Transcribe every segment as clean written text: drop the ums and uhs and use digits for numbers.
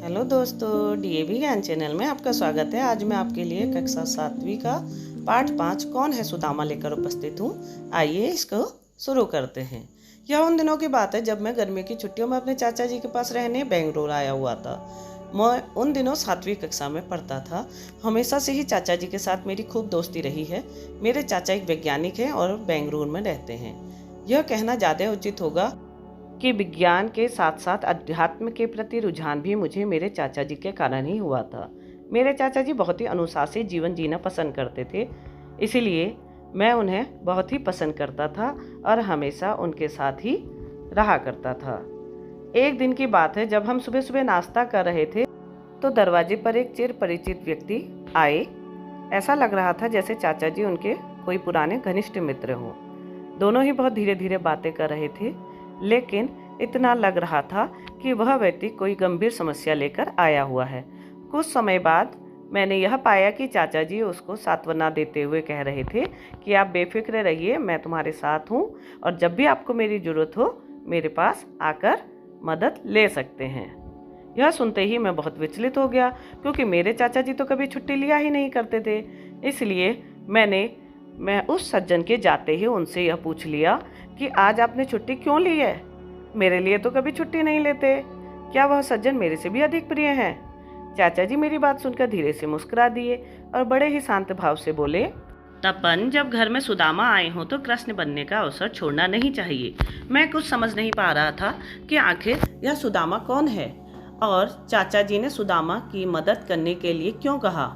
Hello दोस्तों, DAV ज्ञान channel में आपका स्वागत है। आज मैं आपके लिए कक्षा 7वीं का पाठ 5 कौन है सुदामा लेकर उपस्थित हूँ। आइए इसको शुरू करते हैं। यह उन दिनों की बात है जब मैं गर्मी की छुट्टियों में अपने चाचा जी के पास रहने बेंगलोर आया हुआ था। मैं उन दिनों 7वीं कक्षा में पढ़ता था। हमेशा से ही चाचा जी के साथ मेरी खूब दोस्ती रही है। मेरे चाचा एक वैज्ञानिक हैं और बेंगलुरु में रहते हैं। यह कहना ज़्यादा उचित होगा कि विज्ञान के साथ साथ अध्यात्म के प्रति रुझान भी मुझे मेरे चाचा जी के कारण ही हुआ था। मेरे चाचा जी बहुत ही अनुशासित जीवन जीना पसंद करते थे, इसीलिए मैं उन्हें बहुत ही पसंद करता था और हमेशा उनके साथ ही रहा करता था। एक दिन की बात है, जब हम सुबह सुबह नाश्ता कर रहे थे तो दरवाजे पर एक चिर परिचित व्यक्ति आए। ऐसा लग रहा था जैसे चाचा जी उनके कोई पुराने घनिष्ठ मित्र हों। दोनों ही बहुत धीरे धीरे बातें कर रहे थे, लेकिन इतना लग रहा था कि वह व्यक्ति कोई गंभीर समस्या लेकर आया हुआ है। कुछ समय बाद मैंने यह पाया कि चाचा जी उसको सांत्वना देते हुए कह रहे थे कि आप बेफिक्र रहिए, मैं तुम्हारे साथ हूँ और जब भी आपको मेरी ज़रूरत हो मेरे पास आकर मदद ले सकते हैं। यह सुनते ही मैं बहुत विचलित हो गया, क्योंकि मेरे चाचा जी तो कभी छुट्टी लिया ही नहीं करते थे। इसलिए मैं उस सज्जन के जाते ही उनसे यह पूछ लिया कि आज आपने छुट्टी क्यों ली है? मेरे लिए तो कभी छुट्टी नहीं लेते। क्या वह सज्जन मेरे से भी अधिक प्रिय हैं? चाचा जी मेरी बात सुनकर धीरे से मुस्कुरा दिए और बड़े ही शांत भाव से बोले, तपन, जब घर में सुदामा आए हो तो कृष्ण बनने का अवसर छोड़ना नहीं चाहिए। मैं कुछ समझ नहीं पा रहा था कि आखिर यह सुदामा कौन है और चाचा जी ने सुदामा की मदद करने के लिए क्यों कहा।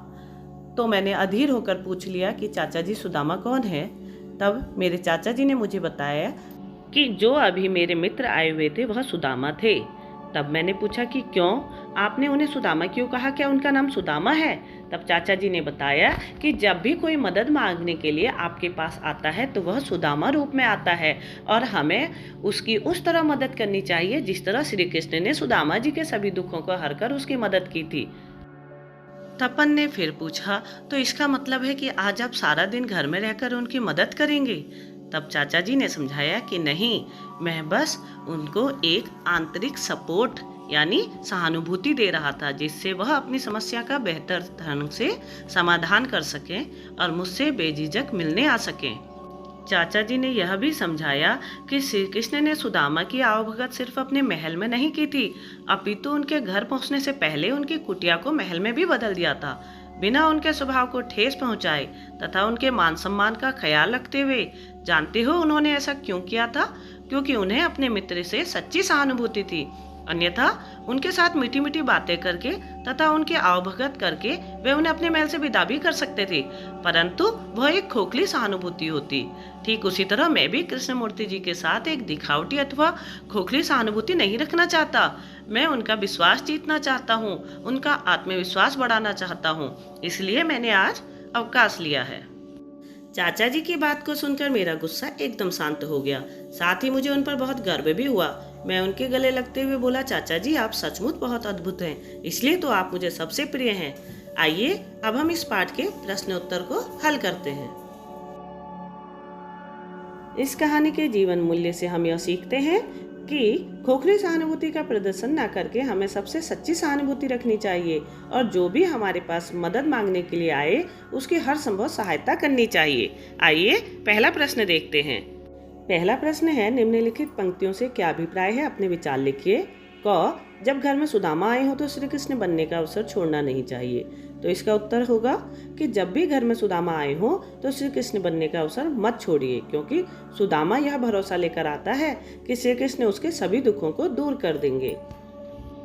तो मैंने अधीर होकर पूछ लिया कि चाचा जी सुदामा कौन है। तब मेरे चाचा जी ने मुझे बताया कि जो अभी मेरे मित्र आए हुए थे वह सुदामा थे। तब मैंने पूछा कि क्यों आपने उन्हें सुदामा क्यों कहा, क्या उनका नाम सुदामा है? तब चाचा जी ने बताया कि जब भी कोई मदद मांगने के लिए आपके पास आता है तो वह सुदामा रूप में आता है और हमें उसकी उस तरह मदद करनी चाहिए जिस तरह श्री कृष्ण ने सुदामा जी के सभी दुखों को हरकर उसकी मदद की थी। तपन ने फिर पूछा, तो इसका मतलब है कि आज आप सारा दिन घर में रहकर उनकी मदद करेंगे? तब चाचा जी ने समझाया कि नहीं, मैं बस उनको एक आंतरिक सपोर्ट यानी सहानुभूति दे रहा था, जिससे वह अपनी समस्या का बेहतर ढंग से समाधान कर सकें और मुझसे बेझिझक मिलने आ सकें। चाचा जी ने यह भी समझाया कि श्री कृष्ण ने सुदामा की आवभगत सिर्फ अपने महल में नहीं की थी, अपितु उनके घर पहुंचने से पहले उनकी कुटिया को महल में भी बदल दिया था, बिना उनके स्वभाव को ठेस पहुंचाए तथा उनके मान सम्मान का ख्याल रखते हुए। जानते हो उन्होंने ऐसा क्यों किया था? क्योंकि उन्हें अपने मित्र से सच्ची सहानुभूति थी। अन्यथा उनके साथ मीठी मीठी बातें करके तथा उनके आवभगत करके वे उन्हें अपने महल से विदा भी कर सकते थे, परंतु वह एक खोखली सहानुभूति होती। ठीक उसी तरह मैं भी कृष्णमूर्ति जी के साथ एक दिखावटी अथवा खोखली सहानुभूति नहीं रखना चाहता। मैं उनका विश्वास जीतना चाहता हूँ, उनका आत्मविश्वास बढ़ाना चाहता हूँ। इसलिए मैंने आज अवकाश लिया है। चाचा जी की बात को सुनकर मेरा गुस्सा एकदम शांत हो गया, साथ ही मुझे उन पर बहुत गर्व भी हुआ। मैं उनके गले लगते हुए बोला, चाचा जी आप सचमुच बहुत अद्भुत हैं, इसलिए तो आप मुझे सबसे प्रिय हैं। आइए अब हम इस पाठ के प्रश्नोत्तर को हल करते हैं। इस कहानी के जीवन मूल्य से हम यह सीखते हैं कि खोखली सहानुभूति का प्रदर्शन न करके हमें सबसे सच्ची सहानुभूति रखनी चाहिए और जो भी हमारे पास मदद मांगने के लिए आए उसकी हर संभव सहायता करनी चाहिए। आइए पहला प्रश्न देखते हैं। पहला प्रश्न है, निम्नलिखित पंक्तियों से क्या अभिप्राय है, अपने विचार लिखिए। क, जब घर में सुदामा आए हो तो श्री कृष्ण बनने का अवसर छोड़ना नहीं चाहिए। तो इसका उत्तर होगा कि जब भी घर में सुदामा आए हो तो श्री कृष्ण बनने का अवसर मत छोड़िए, क्योंकि सुदामा यह भरोसा लेकर आता है कि श्री कृष्ण उसके सभी दुखों को दूर कर देंगे।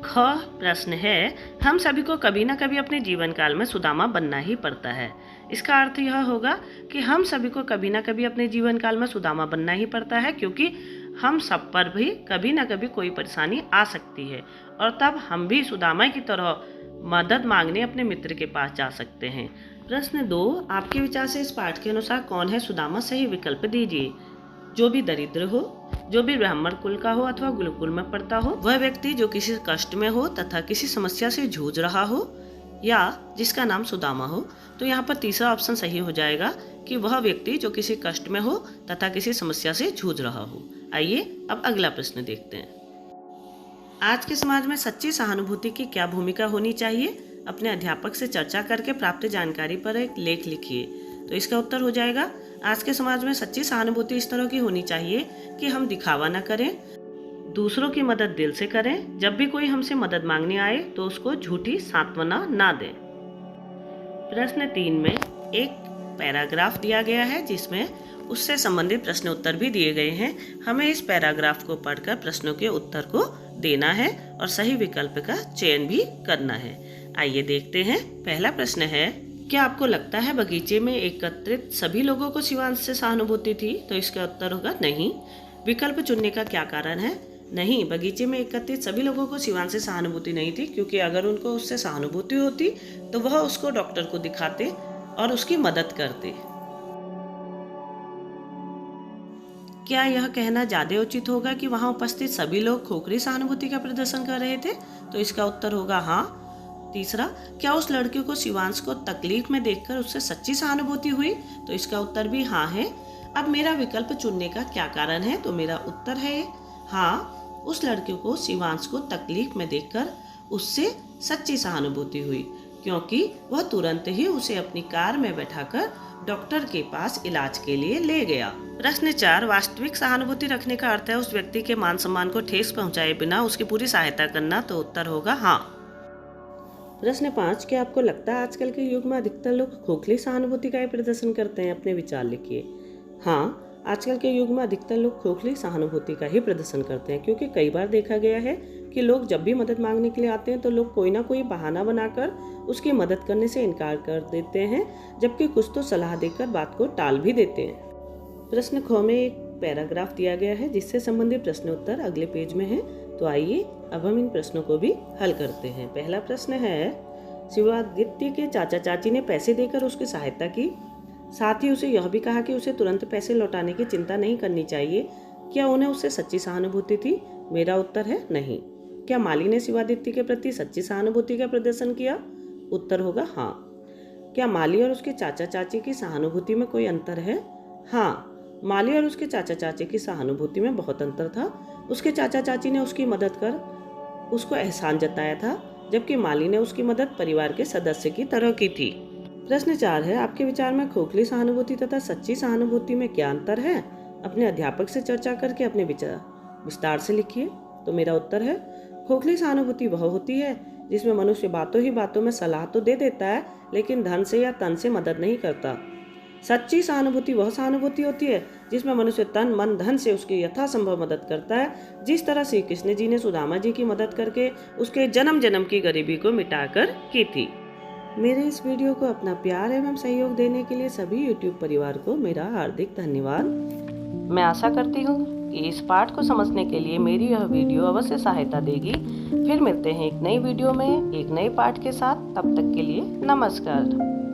ख प्रश्न है, हम सभी को कभी न कभी अपने जीवन काल में सुदामा बनना ही पड़ता है। इसका अर्थ यह होगा कि हम सभी को कभी न कभी अपने जीवन काल में सुदामा बनना ही पड़ता है, क्योंकि हम सब पर भी कभी न कभी कोई परेशानी आ सकती है और तब हम भी सुदामा की तरह मदद मांगने अपने मित्र के पास जा सकते हैं। प्रश्न 2, आपके विचार से इस पाठ के अनुसार कौन है सुदामा? सही विकल्प दीजिए। जो भी दरिद्र हो, जो भी ब्राह्मण कुल का हो अथवा गुरुकुल में पढ़ता हो, वह व्यक्ति जो किसी कष्ट में हो तथा किसी समस्या से जूझ रहा हो, या जिसका नाम सुदामा हो। तो यहाँ पर तीसरा ऑप्शन सही हो जाएगा कि वह व्यक्ति जो किसी कष्ट में हो तथा किसी समस्या से जूझ रहा हो। आइए अब अगला प्रश्न देखते हैं। आज के समाज में सच्ची सहानुभूति की क्या भूमिका होनी चाहिए? अपने अध्यापक से चर्चा करके प्राप्त जानकारी पर एक लेख लिखिए। तो इसका उत्तर हो जाएगा, आज के समाज में सच्ची सहानुभूति इस तरह की होनी चाहिए कि हम दिखावा न करें, दूसरों की मदद दिल से करें। जब भी कोई हमसे मदद मांगने आए तो उसको झूठी सांत्वना ना दें। प्रश्न 3 में एक पैराग्राफ दिया गया है जिसमें उससे संबंधित प्रश्न उत्तर भी दिए गए हैं। हमें इस पैराग्राफ को पढ़कर प्रश्नों के उत्तर को देना है और सही विकल्प का चयन भी करना है। आइए देखते हैं। पहला प्रश्न है, क्या आपको लगता है बगीचे में एकत्रित सभी लोगों को शिवांश से सहानुभूति थी? तो इसका उत्तर होगा नहीं। विकल्प चुनने का क्या कारण है? नहीं, बगीचे में एकत्रित सभी लोगों को शिवांश से सहानुभूति नहीं थी, क्योंकि अगर उनको उससे सहानुभूति होती तो वह उसको डॉक्टर को दिखाते और उसकी मदद करते। क्या यह कहना ज्यादा उचित होगा कि वहां उपस्थित सभी लोग खोखली सहानुभूति का प्रदर्शन कर रहे थे? तो इसका उत्तर होगा हाँ। तीसरा, क्या उस लड़के को शिवांश को तकलीफ में देखकर उससे सच्ची सहानुभूति हुई? तो इसका उत्तर भी हाँ है। अब मेरा विकल्प चुनने का क्या कारण है? तो मेरा उत्तर है हाँ, उस लड़के को शिवांश को तकलीफ में देखकर उससे सच्ची सहानुभूति हुई, क्योंकि वह तुरंत ही उसे अपनी कार में बैठाकर डॉक्टर के पास इलाज के लिए ले गया। प्रश्न 4, वास्तविक सहानुभूति रखने का अर्थ है उस व्यक्ति के मान सम्मान को ठेस पहुंचाए बिना उसकी पूरी सहायता करना। तो उत्तर होगा हाँ। प्रश्न 5, क्या आपको लगता है आजकल के युग में अधिकतर लोग खोखली सहानुभूति का ही प्रदर्शन करते हैं? अपने विचार लिखिए। हाँ, आजकल के युग में अधिकतर लोग खोखली सहानुभूति का ही प्रदर्शन करते हैं, क्योंकि कई बार देखा गया है कि लोग जब भी मदद मांगने के लिए आते हैं तो लोग कोई ना कोई बहाना बनाकर उसकी मदद करने से इनकार कर देते हैं, जबकि कुछ तो सलाह देकर बात को टाल भी देते हैं। प्रश्न ख में एक पैराग्राफ दिया गया है जिससे संबंधित प्रश्न उत्तर अगले पेज में है। तो आइए अब हम इन प्रश्नों को भी हल करते हैं। पहला प्रश्न है, शिवादित्य के चाचा चाची ने पैसे देकर उसकी सहायता की, साथ ही उसे यह भी कहा कि उसे तुरंत पैसे लौटाने की चिंता नहीं करनी चाहिए। क्या उन्हें उससे सच्ची सहानुभूति थी? मेरा उत्तर है नहीं। क्या माली ने शिवादित्य के प्रति सच्ची सहानुभूति का प्रदर्शन किया? उत्तर होगा हाँ। क्या माली और उसके चाचा चाची की सहानुभूति में कोई अंतर है? हाँ, माली और उसके चाचा चाची की सहानुभूति में बहुत अंतर था। उसके चाचा चाची ने उसकी मदद कर उसको एहसान जताया था, जबकि माली ने उसकी मदद परिवार के सदस्य की तरह की थी। प्रश्न 4 है, आपके विचार में खोखली सहानुभूति तथा सच्ची सहानुभूति में क्या अंतर है? अपने अध्यापक से चर्चा करके अपने विचार विस्तार से लिखिए। तो मेरा उत्तर है, खोखली सहानुभूति वह होती है जिसमें मनुष्य बातों ही बातों में सलाह तो दे देता है, लेकिन धन से या तन से मदद नहीं करता। सच्ची सहानुभूति वह सहानुभूति होती है जिसमें मनुष्य तन मन धन से उसकी यथासंभव मदद करता है, जिस तरह श्री कृष्ण जी ने सुदामा जी की मदद करके उसके जन्म जन्म की गरीबी को मिटाकर की थी। मेरे इस वीडियो को अपना प्यार एवं सहयोग देने के लिए सभी YouTube परिवार को मेरा हार्दिक धन्यवाद। मैं आशा करती हूँ कि इस पाठ को समझने के लिए मेरी यह वीडियो अवश्य सहायता देगी। फिर मिलते हैं एक नई वीडियो में एक नए पाठ के साथ। तब तक के लिए नमस्कार।